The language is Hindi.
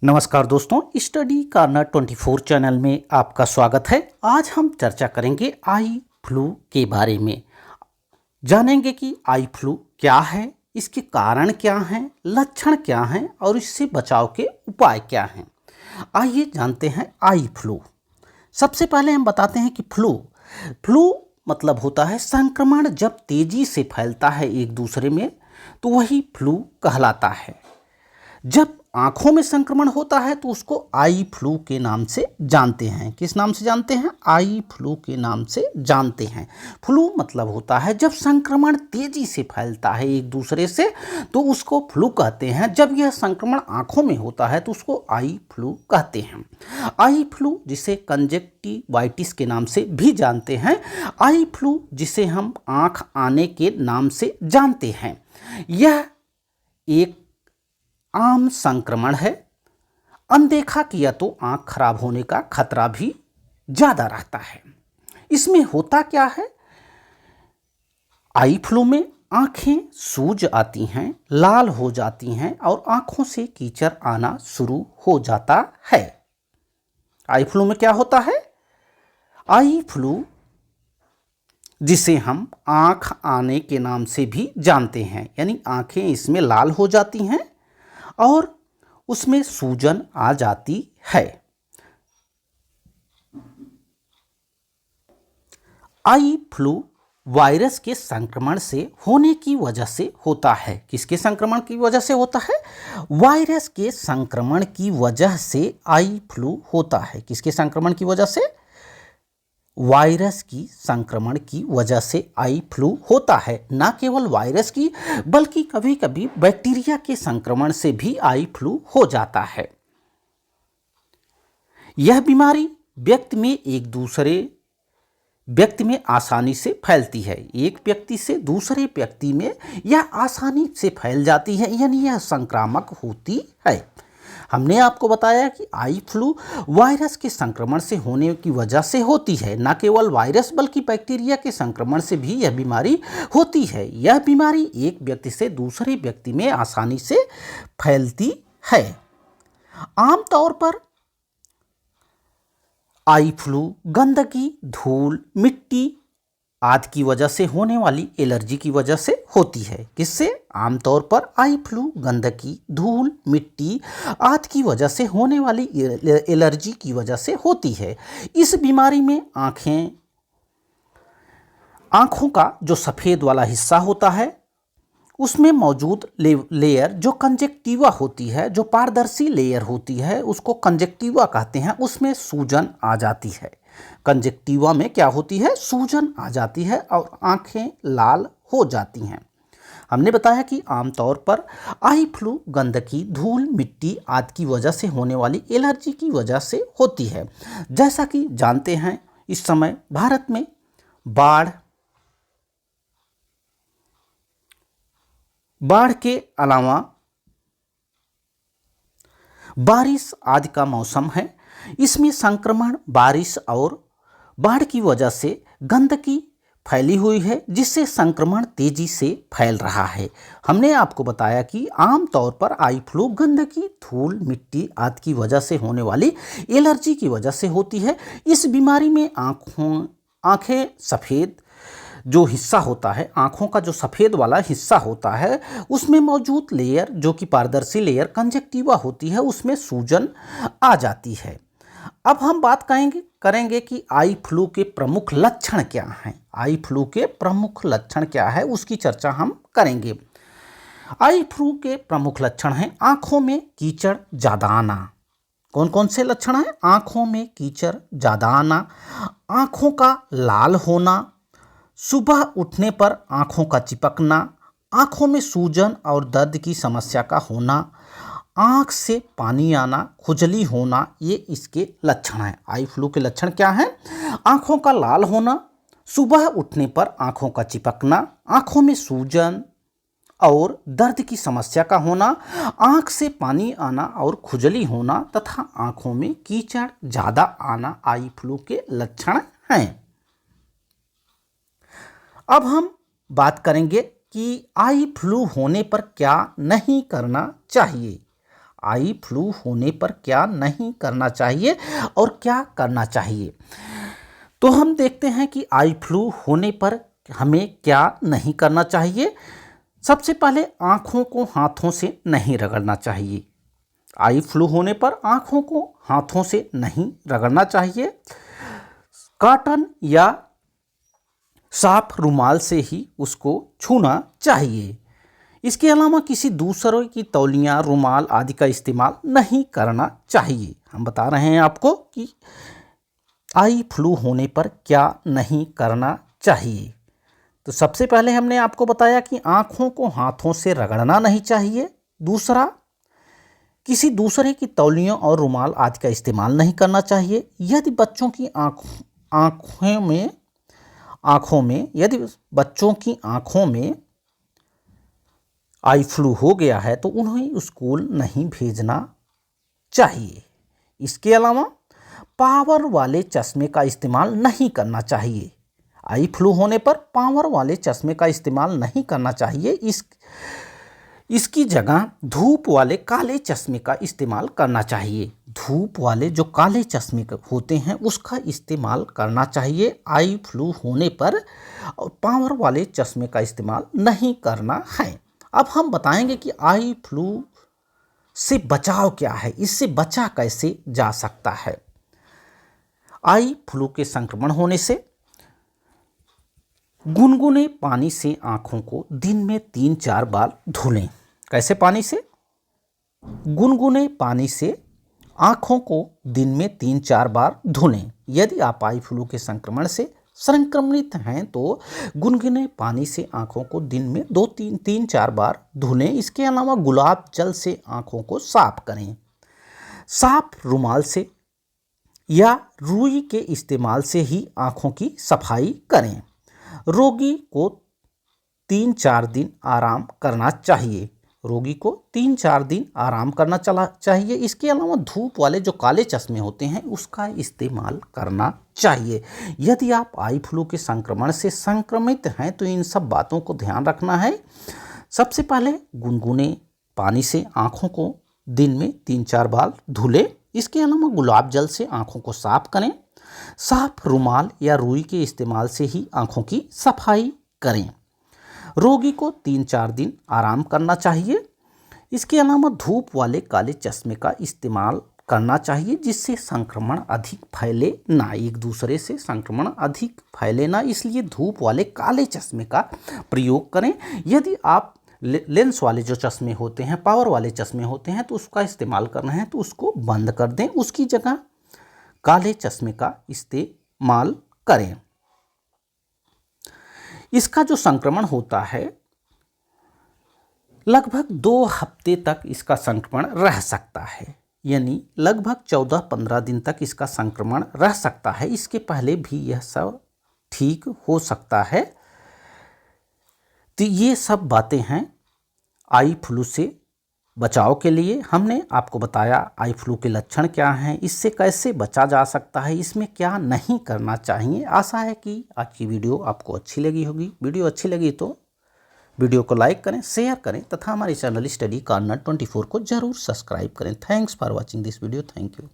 नमस्कार दोस्तों, स्टडी कॉर्नर 24 चैनल में आपका स्वागत है। आज हम चर्चा करेंगे आई फ्लू के बारे में। जानेंगे कि आई फ्लू क्या है, इसके कारण क्या हैं, लक्षण क्या हैं और इससे बचाव के उपाय क्या हैं। आइए जानते हैं आई फ्लू। सबसे पहले हम बताते हैं कि फ्लू मतलब होता है संक्रमण जब तेजी से फैलता है एक दूसरे में, तो वही फ्लू कहलाता है। जब आंखों में संक्रमण होता है तो उसको आई फ्लू के नाम से जानते हैं। किस नाम से जानते हैं? आई फ्लू के नाम से जानते हैं। फ्लू मतलब होता है जब संक्रमण तेजी से फैलता है एक दूसरे से, तो उसको फ्लू कहते हैं। जब यह संक्रमण आंखों में होता है तो उसको आई फ्लू कहते हैं। आई फ्लू जिसे कंजक्टिवाइटिस के नाम से भी जानते हैं, आई फ्लू जिसे हम आंख आने के नाम से जानते हैं, यह एक आम संक्रमण है। अनदेखा किया तो आंख खराब होने का खतरा भी ज़्यादा रहता है। इसमें होता क्या है? आई फ्लू में आंखें सूज आती हैं, लाल हो जाती हैं और आंखों से कीचड़ आना शुरू हो जाता है। आई फ्लू में क्या होता है? आई फ्लू जिसे हम आंख आने के नाम से भी जानते हैं, यानी आंखें इसमें लाल हो जाती हैं और उसमें सूजन आ जाती है। आई फ्लू वायरस के संक्रमण से होने की वजह से होता है। किसके संक्रमण की वजह से होता है? वायरस के संक्रमण की वजह से आई फ्लू होता है। किसके संक्रमण की वजह से? वायरस की संक्रमण की वजह से आई फ्लू होता है। ना केवल वायरस की, बल्कि कभी कभी बैक्टीरिया के संक्रमण से भी आई फ्लू हो जाता है। यह बीमारी व्यक्ति में एक दूसरे व्यक्ति में आसानी से फैलती है। एक व्यक्ति से दूसरे व्यक्ति में यह आसानी से फैल जाती है, यानी यह संक्रामक होती है। हमने आपको बताया कि आई फ्लू वायरस के संक्रमण से होने की वजह से होती है। न केवल वायरस बल्कि बैक्टीरिया के संक्रमण से भी यह बीमारी होती है। यह बीमारी एक व्यक्ति से दूसरे व्यक्ति में आसानी से फैलती है। आमतौर पर आई फ्लू गंदगी, धूल, मिट्टी आदि की वजह से होने वाली एलर्जी की वजह से होती है। किससे? आमतौर पर आई फ्लू गंदगी, धूल, मिट्टी आदि की वजह से होने वाली एलर्जी की वजह से होती है। इस बीमारी में आँखों का जो सफ़ेद वाला हिस्सा होता है उसमें मौजूद लेयर जो कंजक्टिवा होती है, जो पारदर्शी लेयर होती है, उसको कंजक्टिवा कहते हैं, उसमें सूजन आ जाती है। कंजक्टिवा में क्या होती है? सूजन आ जाती है और आंखें लाल हो जाती हैं। हमने बताया कि आमतौर पर आई फ्लू गंदगी, धूल, मिट्टी आदि की वजह से होने वाली एलर्जी की वजह से होती है। जैसा कि जानते हैं, इस समय भारत में बाढ़ के अलावा बारिश आदि का मौसम है। इसमें संक्रमण बारिश और बाढ़ की वजह से गंदगी फैली हुई है, जिससे संक्रमण तेजी से फैल रहा है। हमने आपको बताया कि आमतौर पर आई फ्लू गंदगी, धूल, मिट्टी आदि की वजह से होने वाली एलर्जी की वजह से होती है। इस बीमारी में आंखें सफ़ेद जो हिस्सा होता है, आँखों का जो सफ़ेद वाला हिस्सा होता है, उसमें मौजूद लेयर जो कि पारदर्शी लेयर कंजक्टिवा होती है, उसमें सूजन आ जाती है। अब हम बात करेंगे कि आई फ्लू के प्रमुख लक्षण क्या हैं। आई फ्लू के प्रमुख लक्षण क्या है, उसकी चर्चा हम करेंगे। आई फ्लू के प्रमुख लक्षण हैं आँखों में कीचड़ ज़्यादा आना। कौन कौन से लक्षण हैं? आँखों में कीचड़ ज़्यादा आना, आँखों का लाल होना, सुबह उठने पर आँखों का चिपकना, आँखों में सूजन और दर्द की समस्या का होना, आँख से पानी आना, खुजली होना, ये इसके लक्षण हैं। आई फ्लू के लक्षण क्या हैं? आँखों का लाल होना, सुबह उठने पर आँखों का चिपकना, आँखों में सूजन और दर्द की समस्या का होना, आँख से पानी आना और खुजली होना तथा आँखों में कीचड़ ज़्यादा आना आई फ्लू के लक्षण हैं। अब हम बात करेंगे कि आई फ्लू होने पर क्या नहीं करना चाहिए। आई फ्लू होने पर क्या नहीं करना चाहिए और क्या करना चाहिए। तो हम देखते हैं कि आई फ्लू होने पर हमें क्या नहीं करना चाहिए। सबसे पहले आँखों को हाथों से नहीं रगड़ना चाहिए। आई फ्लू होने पर आँखों को हाथों से नहीं रगड़ना चाहिए। कॉटन या साफ रुमाल से ही उसको छूना चाहिए। इसके अलावा किसी दूसरे की तौलिया, रुमाल आदि का इस्तेमाल नहीं करना चाहिए। हम बता रहे हैं आपको कि आई फ्लू होने पर क्या नहीं करना चाहिए। तो सबसे पहले हमने आपको बताया कि आँखों को हाथों से रगड़ना नहीं चाहिए। दूसरा, किसी दूसरे की तौलियों और रुमाल आदि का इस्तेमाल नहीं करना चाहिए। यदि बच्चों की यदि बच्चों की आँखों में आई फ्लू हो गया है तो उन्हें स्कूल नहीं भेजना चाहिए। इसके अलावा पावर वाले चश्मे का इस्तेमाल नहीं करना चाहिए। आई फ्लू होने पर पावर वाले चश्मे का इस्तेमाल नहीं करना चाहिए। इसकी जगह धूप वाले काले चश्मे का इस्तेमाल करना चाहिए। धूप वाले जो काले चश्मे होते हैं उसका इस्तेमाल करना चाहिए आई फ्लू होने पर, और पावर वाले चश्मे का इस्तेमाल नहीं करना है। अब हम बताएंगे कि आई फ्लू से बचाव क्या है, इससे बचा कैसे जा सकता है। आई फ्लू के संक्रमण होने से गुनगुने पानी से आँखों को दिन में 3-4 बार धुलें। कैसे पानी से? गुनगुने पानी से आँखों को दिन में 3-4 बार धुलें। यदि आप आई फ्लू के संक्रमण से संक्रमित हैं तो गुनगुने पानी से आँखों को दिन में 3-4 बार धुलें। इसके अलावा गुलाब जल से आँखों को साफ करें। साफ रुमाल से या रुई के इस्तेमाल से ही आँखों की सफाई करें। रोगी को 3-4 दिन आराम करना चाहिए। रोगी को 3-4 दिन आराम करना चाहिए। इसके अलावा धूप वाले जो काले चश्मे होते हैं उसका इस्तेमाल करना चाहिए। यदि आप आई फ्लू के संक्रमण से संक्रमित हैं तो इन सब बातों को ध्यान रखना है। सबसे पहले गुनगुने पानी से आँखों को दिन में 3-4 बार धुलें। इसके अलावा गुलाब जल से आँखों को साफ करें। साफ रुमाल या रुई के इस्तेमाल से ही आँखों की सफाई करें। रोगी को 3-4 दिन आराम करना चाहिए। इसके अलावा धूप वाले काले चश्मे का इस्तेमाल करना चाहिए जिससे संक्रमण अधिक फैले ना, एक दूसरे से संक्रमण अधिक फैले ना, इसलिए धूप वाले काले चश्मे का प्रयोग करें। यदि आप लेंस वाले जो चश्मे होते हैं, पावर वाले चश्मे होते हैं तो उसका इस्तेमाल करना है तो उसको बंद कर दें, उसकी जगह काले चश्मे का इस्तेमाल करें। इसका जो संक्रमण होता है लगभग 2 हफ्ते तक इसका संक्रमण रह सकता है, यानी लगभग 14-15 दिन तक इसका संक्रमण रह सकता है। इसके पहले भी यह सब ठीक हो सकता है। तो ये सब बातें हैं आई फ्लू से बचाव के लिए। हमने आपको बताया आई फ्लू के लक्षण क्या हैं, इससे कैसे बचा जा सकता है, इसमें क्या नहीं करना चाहिए। आशा है कि आज की वीडियो आपको अच्छी लगी होगी। वीडियो अच्छी लगी तो वीडियो को लाइक करें, शेयर करें तथा हमारे चैनल स्टडी कॉर्नर 24 को जरूर सब्सक्राइब करें। Thanks for watching this video. Thank you.